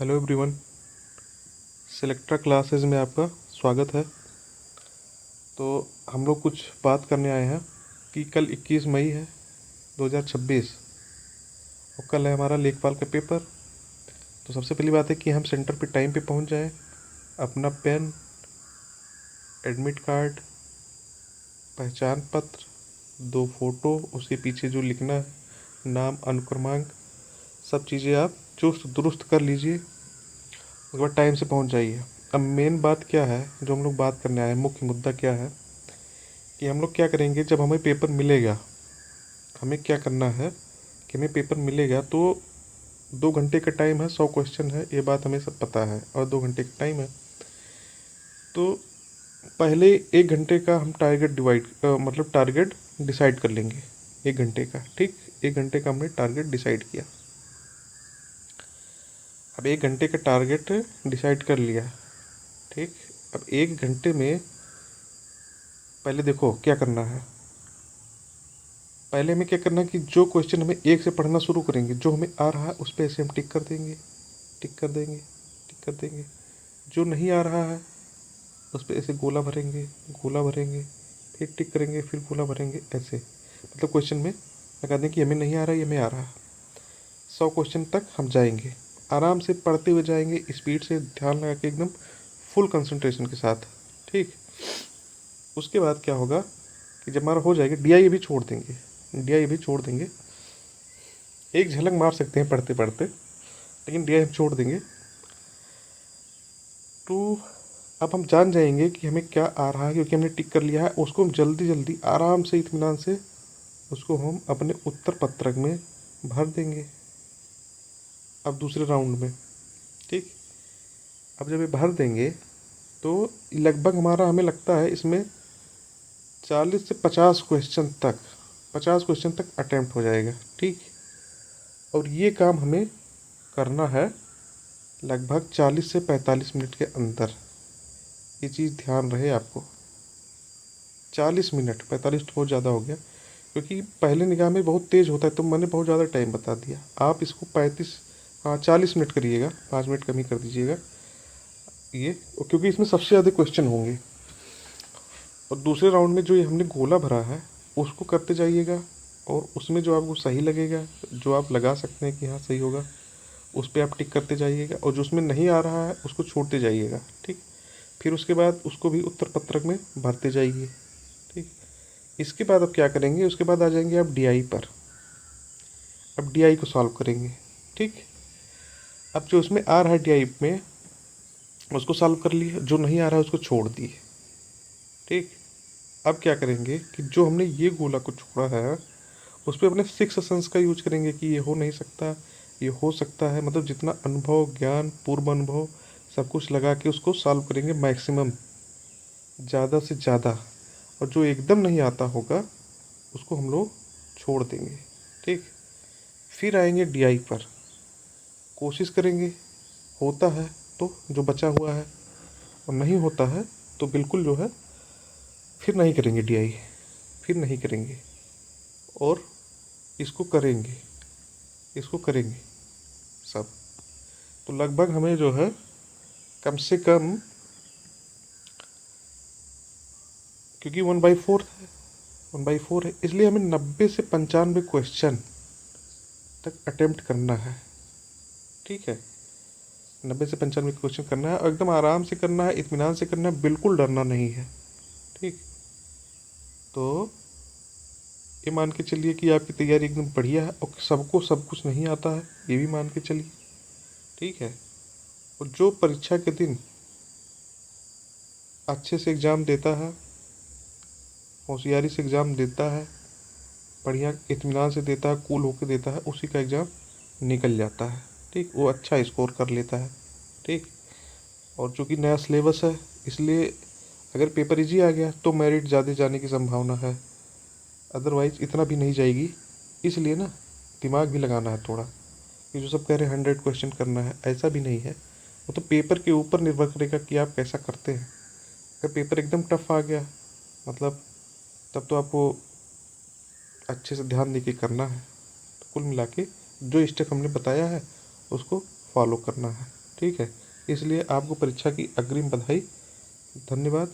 Hello everyone. सिलेक्ट्रा classes में आपका स्वागत है। तो हम लोग कुछ बात करने आए हैं कि कल 21 मई है 2026 और कल है हमारा लेखपाल का पेपर। तो सबसे पहली बात है कि हम सेंटर पे टाइम पे पहुंच जाएं। अपना पेन, एडमिट कार्ड, पहचान पत्र, 2 फ़ोटो, उसके पीछे जो लिखना है, नाम, अनुक्रमांक, सब चीज़ें आप चुस्त दुरुस्त कर लीजिए। उसके बाद टाइम से पहुंच जाइए। अब मेन बात क्या है जो हम लोग बात करने आए हैं, मुख्य मुद्दा क्या है कि हम लोग क्या करेंगे जब हमें पेपर मिलेगा। हमें क्या करना है कि हमें पेपर मिलेगा तो 2 घंटे का टाइम है, 100 क्वेश्चन है, ये बात हमें सब पता है और 2 घंटे का टाइम है। तो पहले 1 घंटे का हम टारगेट डिसाइड कर लेंगे। 1 घंटे का, ठीक, 1 घंटे का हमने टारगेट डिसाइड किया। अब 1 घंटे का टारगेट डिसाइड कर लिया, ठीक। अब 1 घंटे में पहले देखो क्या करना है। पहले हमें क्या करना है कि जो क्वेश्चन हमें एक से पढ़ना शुरू करेंगे, जो हमें आ रहा है उस पर ऐसे हम टिक कर देंगे, टिक कर देंगे, टिक कर देंगे। जो नहीं आ रहा है उस पर ऐसे गोला भरेंगे, गोला भरेंगे, फिर टिक करेंगे, फिर गोला भरेंगे, ऐसे। मतलब क्वेश्चन में लगा दें कि हमें नहीं आ रहा है, ये हमें आ रहा है। 100 क्वेश्चन तक हम जाएंगे, आराम से पढ़ते हुए जाएंगे, स्पीड से, ध्यान लगा के, एकदम फुल कंसंट्रेशन के साथ, ठीक। उसके बाद क्या होगा कि जब हमारा हो जाएगा, डीआई भी छोड़ देंगे, डीआई भी छोड़ देंगे। एक झलक मार सकते हैं पढ़ते पढ़ते, लेकिन डीआई हम छोड़ देंगे। तो अब हम जान जाएंगे कि हमें क्या आ रहा है, क्योंकि हमने टिक कर लिया है। उसको हम जल्दी जल्दी आराम से, इत्मीनान से उसको हम अपने उत्तर पत्रक में भर देंगे। अब दूसरे राउंड में, ठीक। अब जब ये भर देंगे तो लगभग हमारा, हमें लगता है इसमें 40 से 50 क्वेश्चन तक अटेम्प्ट हो जाएगा, ठीक। और ये काम हमें करना है लगभग 40 से 45 मिनट के अंदर। ये चीज़ ध्यान रहे आपको। 40 मिनट, 45 तो बहुत ज़्यादा हो गया, क्योंकि पहले निगाह में बहुत तेज़ होता है, तो मैंने बहुत ज़्यादा टाइम बता दिया। आप इसको 35, हाँ 40 मिनट करिएगा, 5 मिनट कम ही कर दीजिएगा ये, क्योंकि इसमें सबसे ज़्यादा क्वेश्चन होंगे। और दूसरे राउंड में जो ये हमने गोला भरा है उसको करते जाइएगा, और उसमें जो आपको सही लगेगा, जो आप लगा सकते हैं कि हाँ सही होगा, उस पर आप टिक करते जाइएगा, और जो उसमें नहीं आ रहा है उसको छोड़ते जाइएगा, ठीक। फिर उसके बाद उसको भी उत्तर पत्रक में भरते जाइए, ठीक। इसके बाद अब क्या करेंगे, उसके बाद आ जाएंगे आप डीआई पर। अब डीआई को सॉल्व करेंगे, ठीक। अब जो उसमें आ रहा है डीआई में उसको सॉल्व कर लिए, जो नहीं आ रहा है उसको छोड़ दिए, ठीक। अब क्या करेंगे कि जो हमने ये गोला को छोड़ा है उस पर अपने सिक्स सेंस का यूज करेंगे कि ये हो नहीं सकता, ये हो सकता है। मतलब जितना अनुभव, ज्ञान, पूर्व अनुभव, सब कुछ लगा के उसको सॉल्व करेंगे मैक्सिमम, ज़्यादा से ज़्यादा। और जो एकदम नहीं आता होगा उसको हम लोग छोड़ देंगे, ठीक। फिर आएंगे डीआई पर, कोशिश करेंगे, होता है तो जो बचा हुआ है, और नहीं होता है तो बिल्कुल जो है फिर नहीं करेंगे डीआई, फिर नहीं करेंगे, और इसको करेंगे, इसको करेंगे सब। तो लगभग हमें जो है कम से कम, क्योंकि 1/4 है, 1/4 है, इसलिए हमें 90 से 95 क्वेश्चन तक अटेम्प्ट करना है, ठीक है। 90 से 95 क्वेश्चन करना है, और एकदम आराम से करना है, इत्मीनान से करना है, बिल्कुल डरना नहीं है, ठीक। तो ये मान के चलिए कि आपकी तैयारी एकदम बढ़िया है, और सबको सब कुछ नहीं आता है ये भी मान के चलिए, ठीक है। और जो परीक्षा के दिन अच्छे से एग्ज़ाम देता है, होशियारी से एग्ज़ाम देता है, बढ़िया इत्मीनान से देता है, कूल होकर देता है, उसी का एग्ज़ाम निकल जाता है, ठीक। वो अच्छा स्कोर कर लेता है, ठीक। और चूँकि नया सिलेबस है, इसलिए अगर पेपर इजी आ गया तो मेरिट ज़्यादा जाने की संभावना है, अदरवाइज़ इतना भी नहीं जाएगी। इसलिए ना दिमाग भी लगाना है थोड़ा। ये जो सब कह रहे हैं 100 क्वेश्चन करना है, ऐसा भी नहीं है। वो तो पेपर के ऊपर निर्भर करेगा कि आप कैसा करते हैं। अगर पेपर एकदम टफ आ गया, मतलब तब तो आपको अच्छे से ध्यान देके करना है। तो कुल मिला के जो स्टेप हमने बताया है उसको फॉलो करना है, ठीक। ठीक है, इसलिए आपको परीक्षा की अग्रिम बधाई। धन्यवाद।